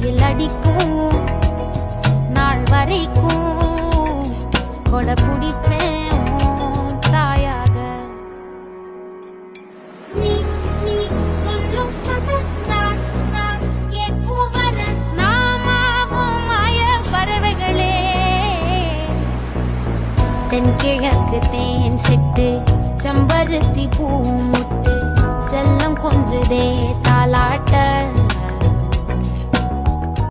வெயில் அடிக்கும் நாள் வரைக்கும் கொடை பிடிப்பேன் தாயாக. நீ நீ சொல்லும் கதை நான் கேட்கும் வர நாமாவும் மாய பறவைகளே. தென்கிழக்கு தேன் சிட்டு